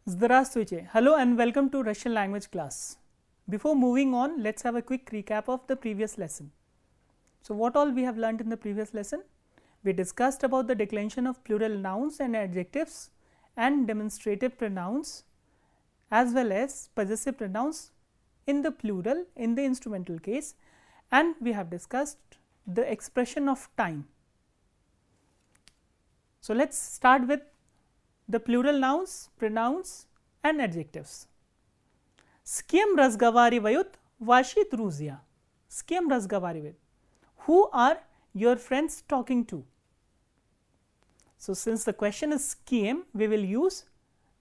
Здравствуйте. Hello and welcome to Russian language class. Before moving on, let's have a quick recap of the previous lesson. So, what all we have learned in the previous lesson? We discussed about the declension of plural nouns and adjectives and demonstrative pronouns as well as possessive pronouns in the plural in the instrumental case, and we have discussed the expression of time. So, let us start with the plural nouns, pronouns and adjectives. S kim razgovarivayut vashi druzya. S kim razgovarivayut. Who are your friends talking to? So, since the question is s kim, we will use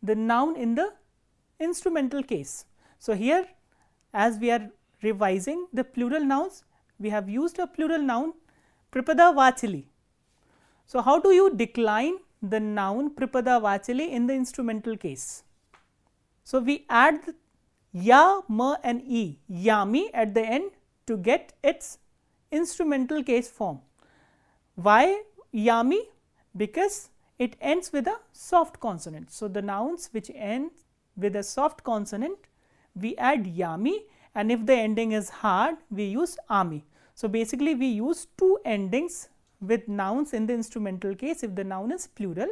the noun in the instrumental case. So, here as we are revising the plural nouns, we have used a plural noun Pripada Vachili. So, how do you decline the noun Pripada Vachili in the instrumental case? So, we add ya, ma and e, yami at the end to get its instrumental case form. Why yami? Because it ends with a soft consonant. So, the nouns which end with a soft consonant, we add yami, and if the ending is hard, we use ami. So, basically we use two endings with nouns in the instrumental case if the noun is plural.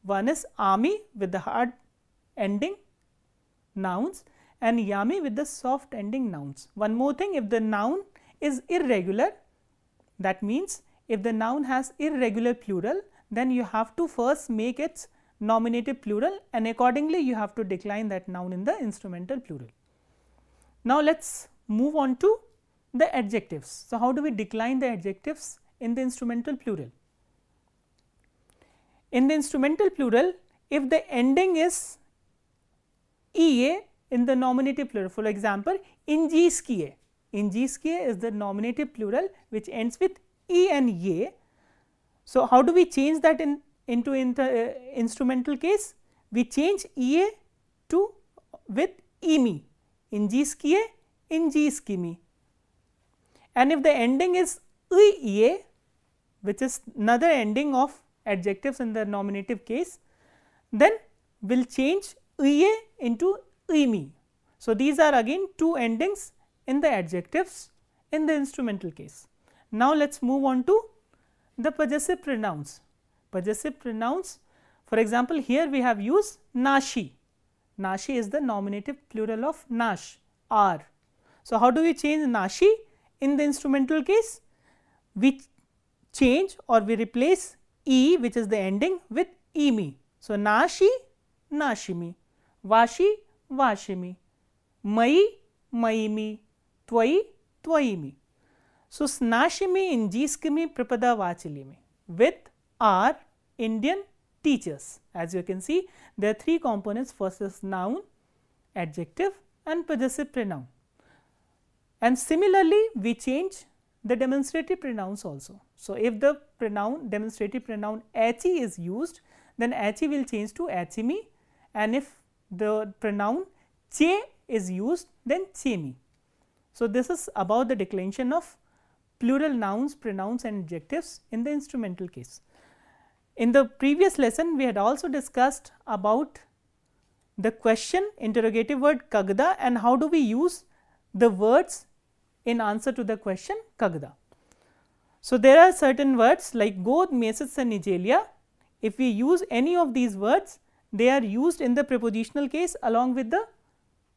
One is ami with the hard ending nouns and yami with the soft ending nouns. One more thing, if the noun is irregular, that means if the noun has irregular plural, then you have to first make its nominative plural, and accordingly you have to decline that noun in the instrumental plural. Now, let us move on to the adjectives. So, how do we decline the adjectives in the instrumental plural? In the instrumental plural, if the ending is ea in the nominative plural, for example, injiskiye. Injiskiye is the nominative plural which ends with e and ye. So, how do we change that into instrumental case? We change ea to with imi, injiskiye, injiskimi. And if the ending is ie, which is another ending of adjectives in the nominative case, then we will change ie into imi. So, these are again two endings in the adjectives in the instrumental case. Now, let us move on to the possessive pronouns. Possessive pronouns, for example, here we have used nashi. Nashi is the nominative plural of nash, r. So, how do we change nashi in the instrumental case? We change or we replace e, which is the ending, with imi. So, nashi, nashimi, vashi, vashimi, mai, maimi, twai, twaimi. So, snashimi, injiskimi, pripada vachilimi with our Indian teachers. As you can see, there are three components: first is noun, adjective and possessive pronoun. And similarly, we change the demonstrative pronouns also. So, if the pronoun demonstrative pronoun achi is used, then achi will change to achimi, and if the pronoun che is used, then chemi. So, this is about the declension of plural nouns, pronouns and adjectives in the instrumental case. In the previous lesson, we had also discussed about the question interrogative word kagda and how do we use the words in answer to the question kagda. So, there are certain words like god, mesis and nigelia. If we use any of these words, they are used in the prepositional case along with the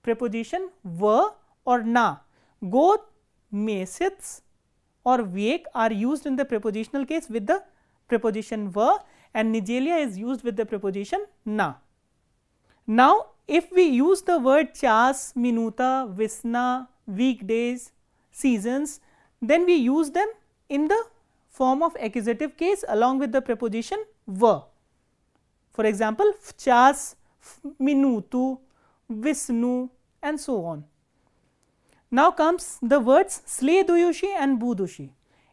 preposition va or na. God, mesis or vek are used in the prepositional case with the preposition va, and nigelia is used with the preposition na. Now, if we use the word chas, minuta, visna, weekdays, seasons, then we use them in the form of accusative case along with the preposition va. For example, chas, minutu, visnu and so on. Now comes the words sleduyushi and budushi.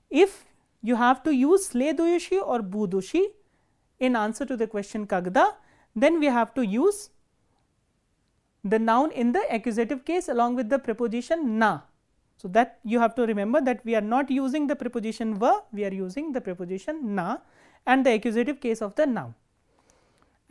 If you have to use sleduyushi or budushi in answer to the question kagda, then we have to use the noun in the accusative case along with the preposition na. So, that you have to remember that we are not using the preposition va, we are using the preposition na and the accusative case of the noun.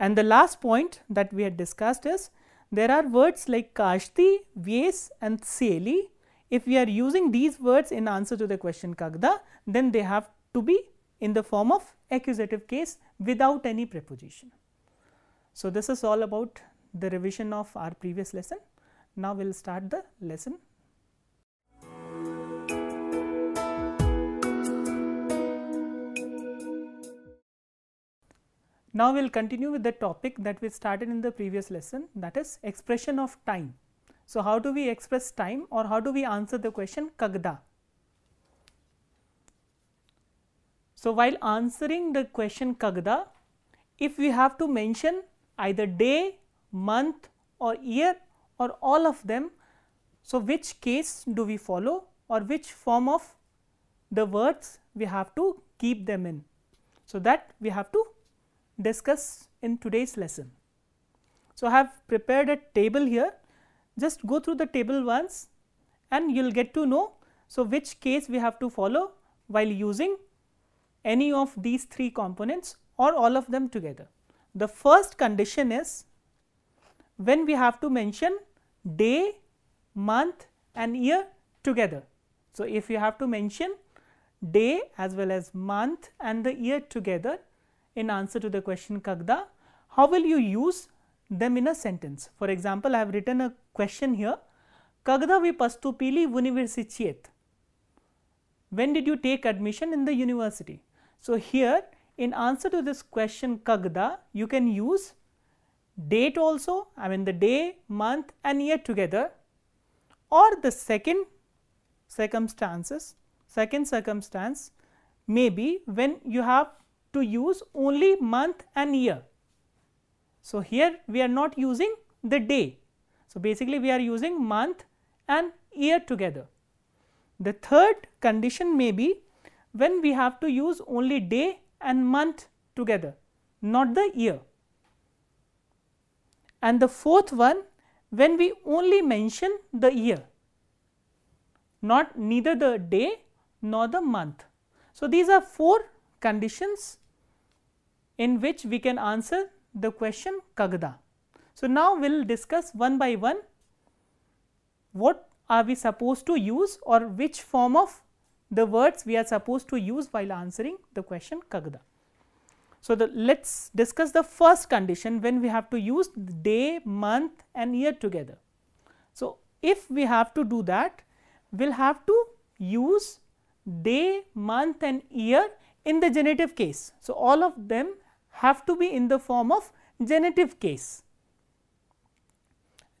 And the last point that we had discussed is there are words like kashti, vyes and seli. If we are using these words in answer to the question kagda, then they have to be in the form of accusative case without any preposition. So, this is all about the revision of our previous lesson. Now, we will start the lesson. Now, we will continue with the topic that we started in the previous lesson, that is expression of time. So, how do we express time, or how do we answer the question kagda? So, while answering the question kagda, if we have to mention either day, month or year or all of them, so which case do we follow, or which form of the words we have to keep them in? So, that we have to discuss in today's lesson. So, I have prepared a table here, just go through the table once and you will get to know, so which case we have to follow while using any of these three components or all of them together. The first condition is when we have to mention day, month and year together. So, if you have to mention day as well as month and the year together in answer to the question kagda, how will you use them in a sentence? For example, I have written a question here, kagda vi pastupili universitet. When did you take admission in the university? So, here in answer to this question kagda, you can use date also, I mean the day, month and year together, or the second circumstance may be when you have to use only month and year. So, here we are not using the day. So, basically we are using month and year together. The third condition may be when we have to use only day and month together, not the year. And the fourth one, when we only mention the year, not neither the day nor the month. So, these are four conditions in which we can answer the question kagda. So, now we will discuss one by one what are we supposed to use, or which form of the words we are supposed to use while answering the question kagda. So, let us discuss the first condition when we have to use day, month and year together. So, if we have to do that, we will have to use day, month and year in the genitive case. So, all of them have to be in the form of genitive case.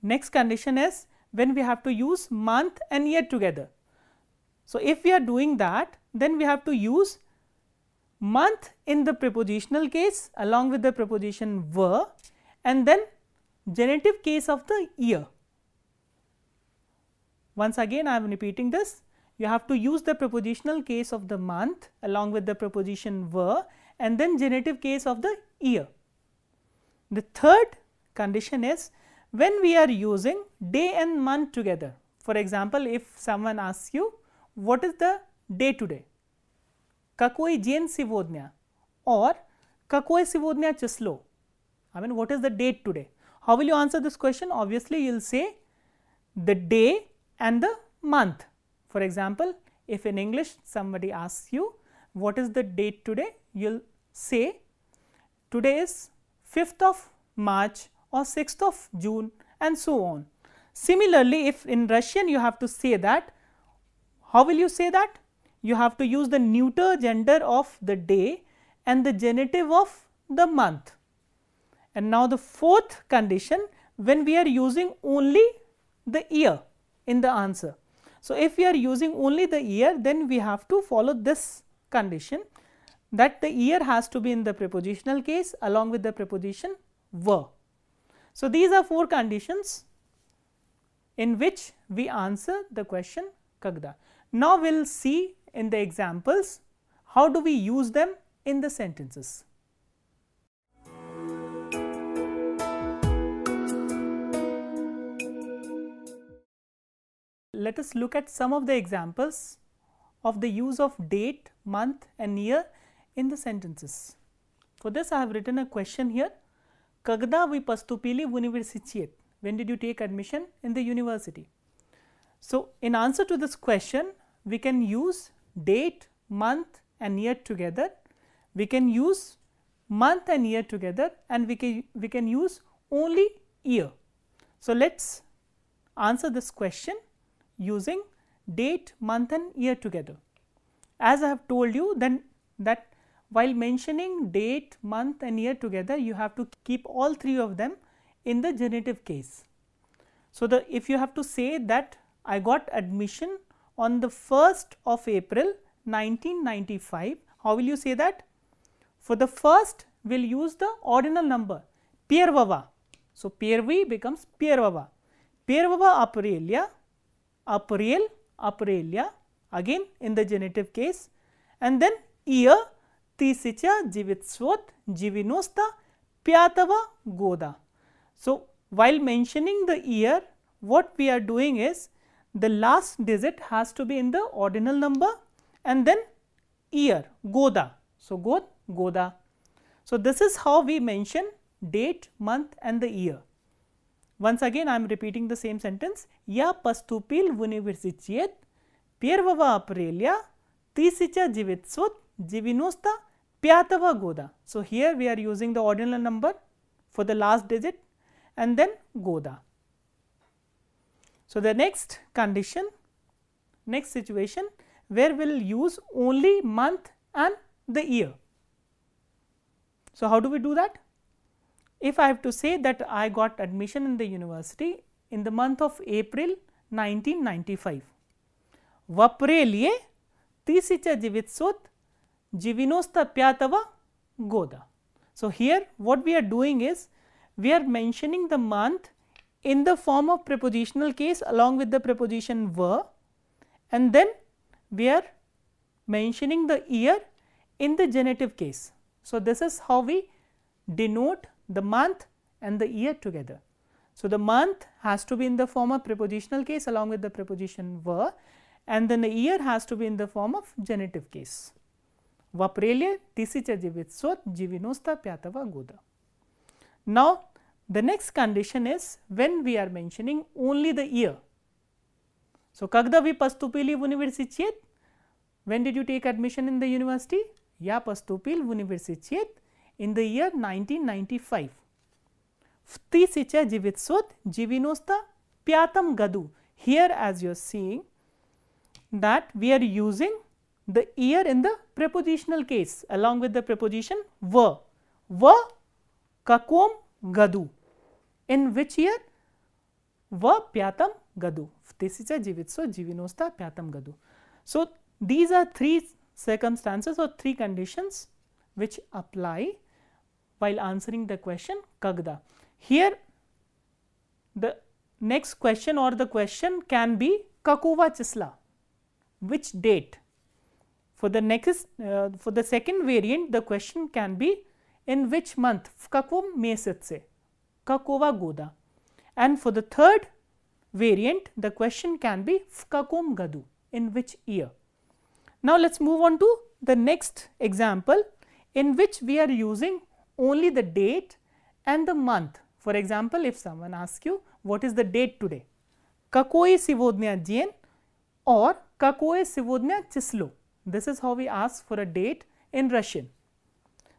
Next condition is when we have to use month and year together. So, if we are doing that, then we have to use month in the prepositional case along with the preposition were, and then genitive case of the year. Once again I am repeating this, you have to use the prepositional case of the month along with the preposition were, and then genitive case of the year. The third condition is when we are using day and month together. For example, if someone asks you what is the day today, какой день сегодня, or какое сегодня число, I mean what is the date today. How will you answer this question? Obviously, you will say the day and the month. For example, if in English somebody asks you what is the date today, you will say today is 5th of March or 6th of June and so on. Similarly, if in Russian you have to say that, how will you say that? You have to use the neuter gender of the day and the genitive of the month. And now, the fourth condition, when we are using only the year in the answer. So, if we are using only the year, then we have to follow this condition, that the year has to be in the prepositional case along with the preposition were. So, these are four conditions in which we answer the question kagda. Now, we will see in the examples how do we use them in the sentences. Let us look at some of the examples of the use of date, month and year in the sentences. For this, I have written a question here, Когда вы поступили в университет? When did you take admission in the university? So, in answer to this question, we can use date, month and year together. We can use month and year together, and we can use only year. So, let us answer this question using date, month and year together. As I have told you then that while mentioning date, month and year together, you have to keep all three of them in the genitive case. So, if you have to say that I got admission on the 1st of April 1995, how will you say that? For the first, we will use the ordinal number Первого. So, Первый becomes Первого. Первого апреля, April, Aprilia, again in the genitive case, and then year 1995 года. So, while mentioning the year, what we are doing is the last digit has to be in the ordinal number and then year, года. So, года. So, this is how we mention date, month and the year. Once again I am repeating the same sentence. Я поступил в университет 1 апреля 1995 года. So, here we are using the ordinal number for the last digit and then года. So, the next condition, next situation where we will use only month and the year. So, how do we do that? If I have to say that I got admission in the university in the month of April 1995, в апреле 1995 года. So, here what we are doing is we are mentioning the month in the form of prepositional case along with the preposition were, and then we are mentioning the year in the genitive case. So, this is how we denote the month and the year together. So, the month has to be in the form of prepositional case along with the preposition were, and then the year has to be in the form of genitive case. В апреле 1995 года. Now, the next condition is when we are mentioning only the year. So, когда вы поступили в университет? When did you take admission in the university? Я поступил в университет in the year 1995. В 1995 году. Here, as you are seeing that we are using the year in the prepositional case along with the preposition в. В каком году? In which year? В пятом году. В 1995 году. So, these are three circumstances or three conditions which apply while answering the question когда. Here the next question or the question can be какого числа, which date. For the next for the second variant the question can be in which month, в каком месяце, какого года. And for the third variant the question can be в каком году, in which year. Now, let us move on to the next example in which we are using only the date and the month. For example, if someone asks you what is the date today, какой сегодня день or какое сегодня число. This is how we ask for a date in Russian.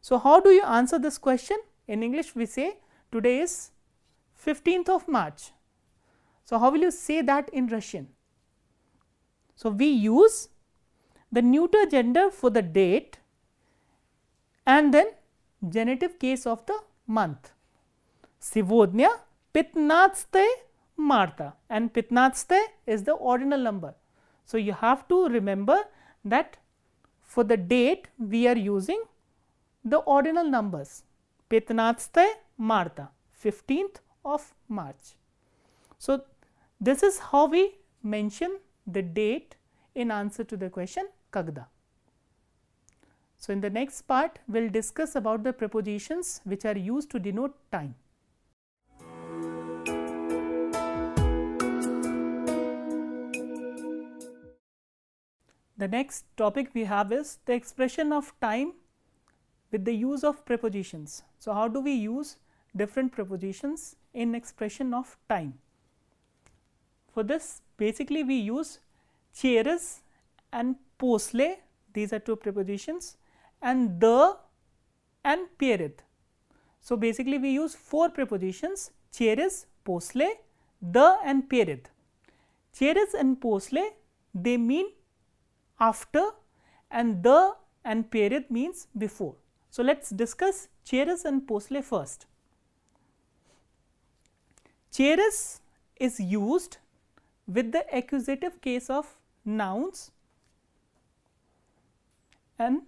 So, how do you answer this question? In English we say today is 15th of March. So, how will you say that in Russian? So, we use the neuter gender for the date and then genitive case of the month. Сегодня 15 марта, and 15 is the ordinal number. So, you have to remember that for the date we are using the ordinal numbers 15 марта, 15th of March. So, this is how we mention the date in answer to the question когда. So, in the next part we will discuss about the prepositions which are used to denote time. The next topic we have is the expression of time with the use of prepositions. So, how do we use different prepositions in expression of time. For this, basically we use cheres and posle, these are two prepositions, and the and perit. So, basically we use four prepositions: cheres, posle, the and perit. Cheres and posle, they mean after, and the and perit means before. So, let us discuss cheres and posle first. Cheres is used with the accusative case of nouns and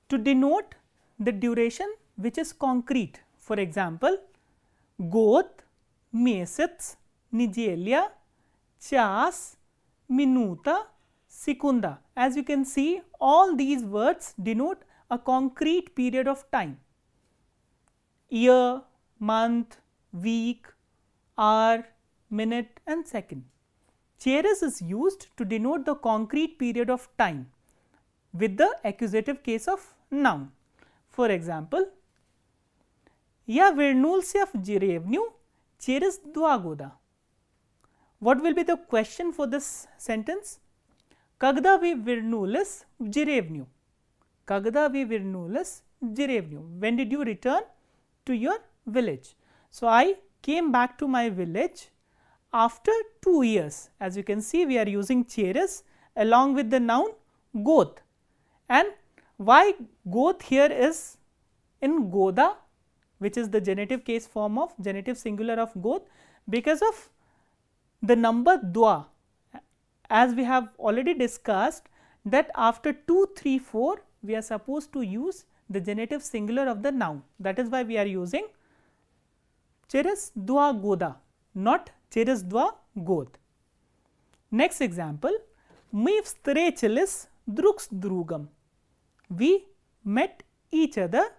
to denote the duration which is concrete. For example, goth, mesets, nigelia, chas, minuta, secunda. As you can see, all these words denote a concrete period of time: year, month, week, hour, minute and second. Cheres is used to denote the concrete period of time with the accusative case of noun. For example, ja vernuls в деревню через 2 года. What will be the question for this sentence? Когда вы вернулись в деревню? Когда вы вернулись в деревню? When did you return to your village? So, I came back to my village after 2 years. As you can see, we are using cheres along with the noun goth. And why goth here is in goda, which is the genitive case form of genitive singular of goth, because of the number dwa. As we have already discussed that after 2, 3, 4 we are supposed to use the genitive singular of the noun. That is why we are using cheres dwa goda, not cheres dwa goth. Next example, мы встретились друг с другом. We met each other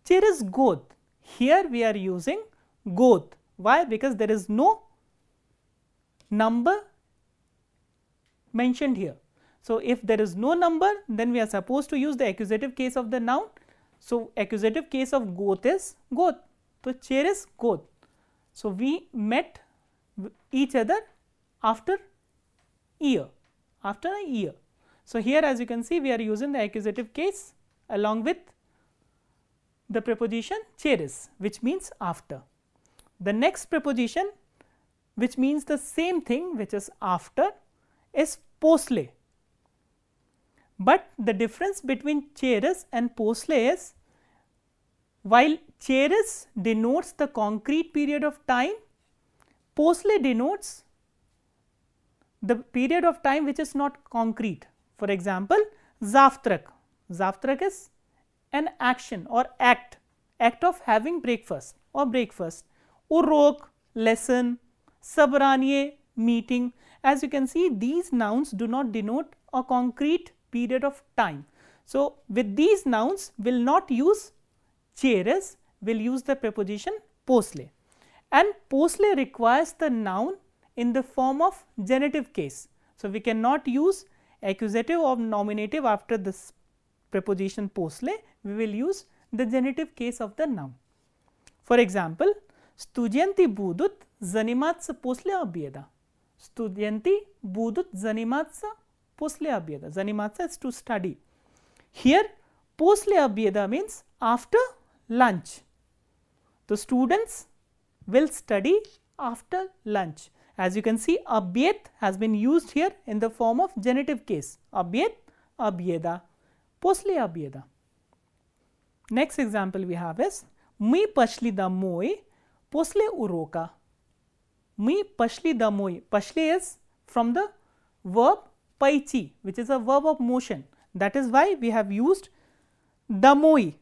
через год. Here we are using год. Why? Because there is no number mentioned here. So, if there is no number, then we are supposed to use the accusative case of the noun. So, accusative case of goth is goth. So, cheres goth. So, we met each other after year, after a year. So, here as you can see, we are using the accusative case along with the preposition cheres, which means after. The next preposition which means the same thing, which is after, is posle. But the difference between cheres and posle is, while cheres denotes the concrete period of time, posle denotes the period of time which is not concrete. For example, zavtrak. Zavtrak is an action or act of having breakfast or breakfast. Urok, lesson, sabraniye, meeting. As you can see, these nouns do not denote a concrete period of time. So, with these nouns we will not use cheres, we will use the preposition posle, and posle requires the noun in the form of genitive case. So, we cannot use accusative or nominative after this preposition posle, we will use the genitive case of the noun. For example, студенты будут заниматься после обеда. Студенты будут заниматься после обеда. Заниматься is to study. Here после обеда means after lunch. The students will study after lunch. As you can see, обед has been used here in the form of genitive case. Обед, обеда, после обеда. Next example we have is мы пошли домой после урока. Мы пошли домой. Пошли is from the verb пойти, which is a verb of motion. That is why we have used домой.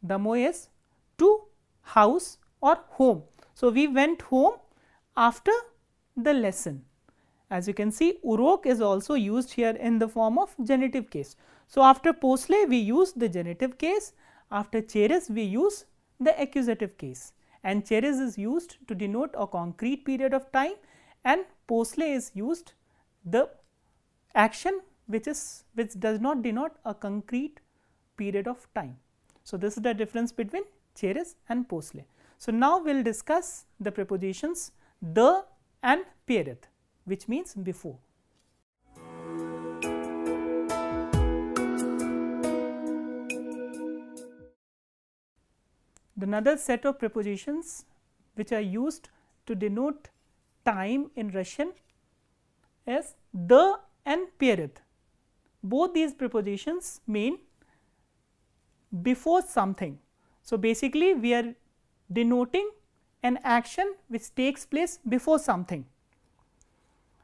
Домой is to house or home. So, we went home after the lesson. As you can see, urok is also used here in the form of genitive case. So, after posle we use the genitive case, after cheres we use the accusative case, and cheres is used to denote a concrete period of time, and posle is used the action which does not denote a concrete period of time. So, this is the difference between cheres and posle. So, now we will discuss the prepositions the and perith, which means before. Another set of prepositions which are used to denote time in Russian is the and perith. Both these prepositions mean before something. So, basically we are denoting an action which takes place before something.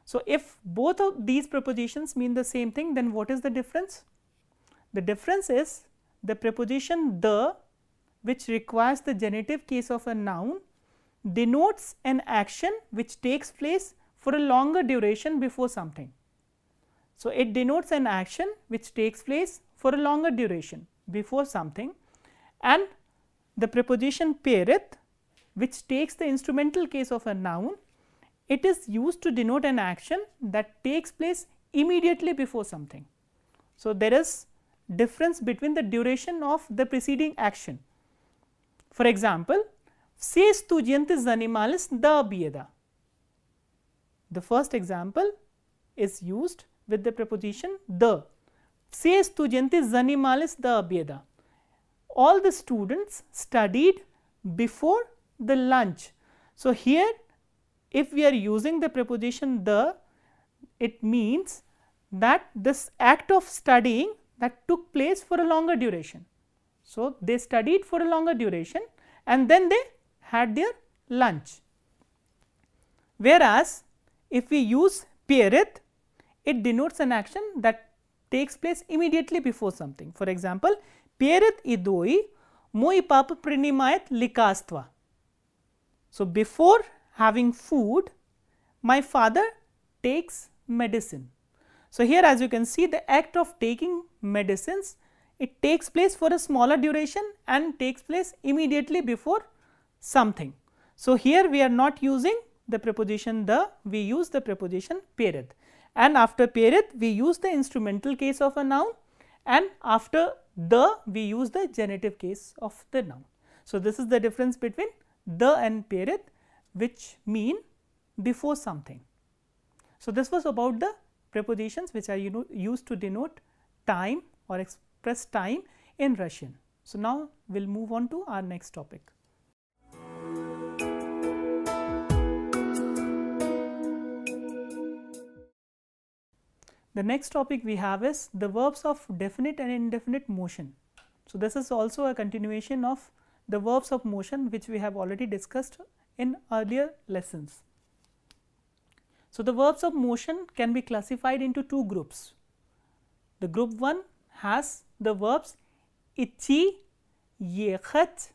So, if both of these prepositions mean the same thing, then what is the difference? The difference is the preposition the, which requires the genitive case of a noun, denotes an action which takes place for a longer duration before something. So, it denotes an action which takes place for a longer duration before something, and the preposition perith, which takes the instrumental case of a noun, it is used to denote an action that takes place immediately before something. So, there is difference between the duration of the preceding action. For example, se studiantes animales da bieda. The first example is used with the preposition the. Se studiantes animales da bieda. All the students studied before the lunch. So, here if we are using the preposition the, it means that this act of studying that took place for a longer duration. So, they studied for a longer duration and then they had their lunch. Whereas, if we use perith, it denotes an action that takes place immediately before something. For example, perith idoi moi papa prinimayat likastva. So, before having food, my father takes medicine. So, here as you can see, the act of taking medicines, it takes place for a smaller duration and takes place immediately before something. So, here we are not using the preposition the, we use the preposition perith, and after perith we use the instrumental case of a noun, and after the we use the genitive case of the noun. So, this is the difference between the and perith, which mean before something. So, this was about the prepositions which are used to denote time or express time in Russian. So, now we will move on to our next topic. The next topic we have is the verbs of definite and indefinite motion. So, this is also a continuation of the verbs of motion which we have already discussed in earlier lessons. So, the verbs of motion can be classified into two groups. The group 1 has the verbs ichi, yekhat,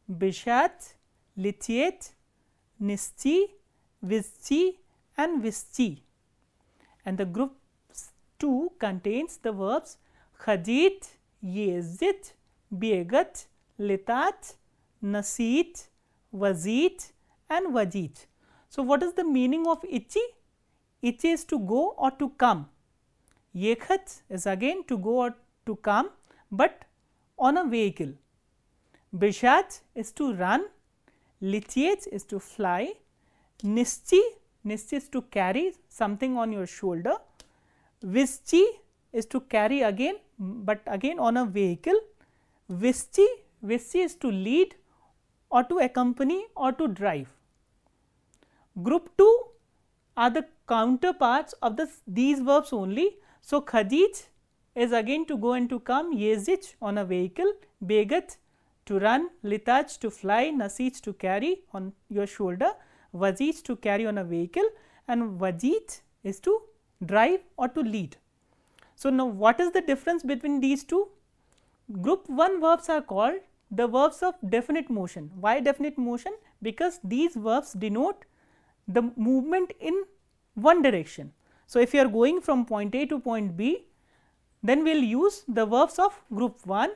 bishat, litiet, nisti, vischi and vischi, and the group 2 contains the verbs khadit, yezit, biegat, litat, nasit, vazit and vajit. So, what is the meaning of ichi? Ichi is to go or to come. Yekhat is again to go or to come, but on a vehicle. Bishat is to run. Litiet is to fly. Nisti is to carry something on your shoulder. Vischi is to carry again, but again on a vehicle. Vischi is to lead or to accompany or to drive. Group 2 are the counterparts of these verbs only. So, khadij is again to go and to come, yezich on a vehicle, begat to run, litach to fly, nasich to carry on your shoulder, vazich to carry on a vehicle, and vajit is to drive or to lead. So, now what is the difference between these two? Group 1 verbs are called the verbs of definite motion. Why definite motion? Because these verbs denote the movement in one direction. So, if you are going from point A to point B, then we will use the verbs of group 1,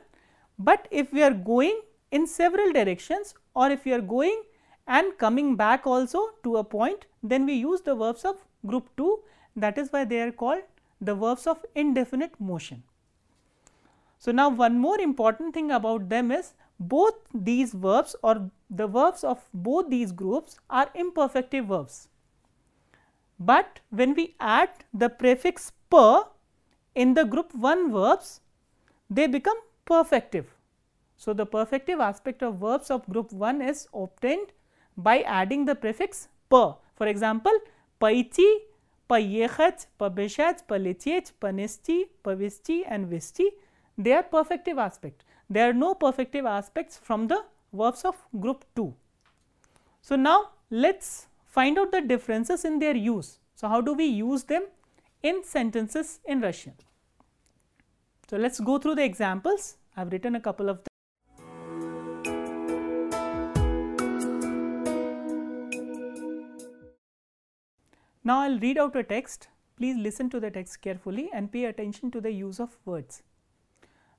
but if we are going in several directions or if we are going and coming back also to a point, then we use the verbs of group 2. That is why they are called the verbs of indefinite motion. So, now one more important thing about them is both these verbs or the verbs of both these groups are imperfective verbs. But when we add the prefix per in the group 1 verbs, they become perfective. So, the perfective aspect of verbs of group 1 is obtained by adding the prefix per. For example, paichi, payechach, pabeshach, palichech, panischi, pavischi and vischi, they are perfective aspects. There are no perfective aspects from the verbs of group 2. So, now let us find out the differences in their use. So, how do we use them in sentences in Russian? So, let us go through the examples. I have written a couple of them. Now, I will read out a text. Please listen to the text carefully and pay attention to the use of words.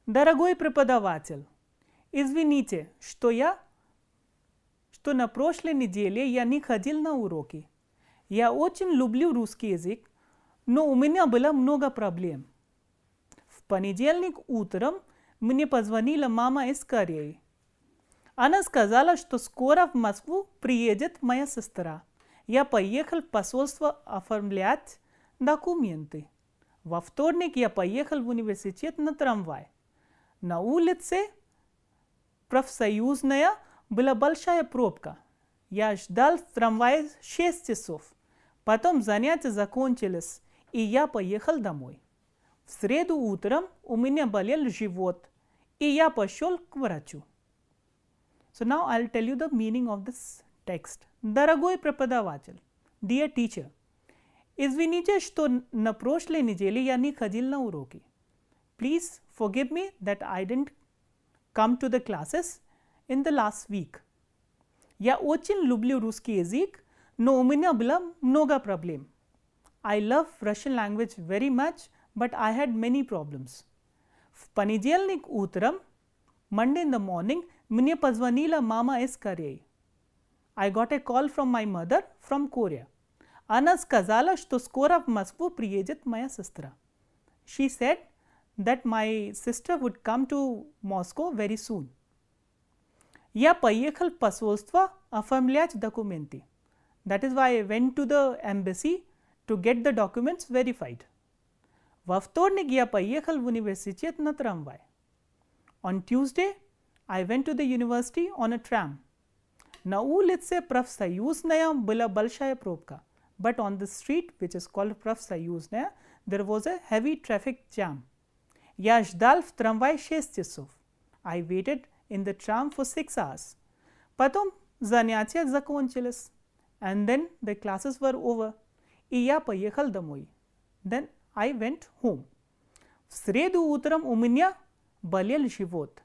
Дорогой преподаватель, извините, что на прошлой неделе я не ходил на уроки. Я очень люблю русский язык, но у меня было много проблем. В понедельник утром мне позвонила мама из Кореи. Она сказала, что скоро в Москву приедет моя сестра. Я поехал в посольство оформлять документы. Во вторник я поехал в университет на трамвай. На улице Профсоюзная была большая пробка. Я ждал в трамвае 6 часов. Потом занятия закончились, и я поехал домой. В среду утром у меня болел живот, и я пошел к врачу. So now I will tell you the meaning of this text. Дорогой преподаватель, dear teacher, извините, что на прошлой неделе я не ходил на уроки. Please forgive me that I didn't come to the classes in the last week. Я очень люблю русский язык, но у меня было много проблем. I love Russian language very much, but I had many problems. В понедельник утром, Monday in the morning, мне позвонила мама из Кореи. I got a call from my mother from Korea. Она сказала, что скоро в Москву приедет моя сестра. She said that my sister would come to Moscow very soon. Я поехал в посольство оформлять документы. That is why I went to the embassy to get the documents verified. Во вторник я поехал в университет на трамвай. On Tuesday, I went to the university on a tram. На улице Профсоюзная была большая пробка. But on the street, which is called Proфсоюзная, there was a heavy traffic jam. Я ждал в трамвае 6 часов. I waited in the tram for 6 hours. Потом занятия закончились. And then the classes were over. И я поехал домой. Then I went home. В среду утром у меня болел живот.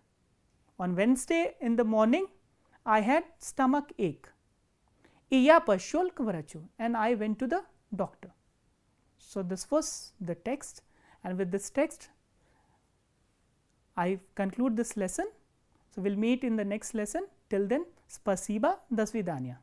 On Wednesday in the morning, I had stomach ache. И я пошел к врачу. And I went to the doctor. So this was the text, and with this text, I conclude this lesson. So we'll meet in the next lesson. Till then, spasiba, до свидания.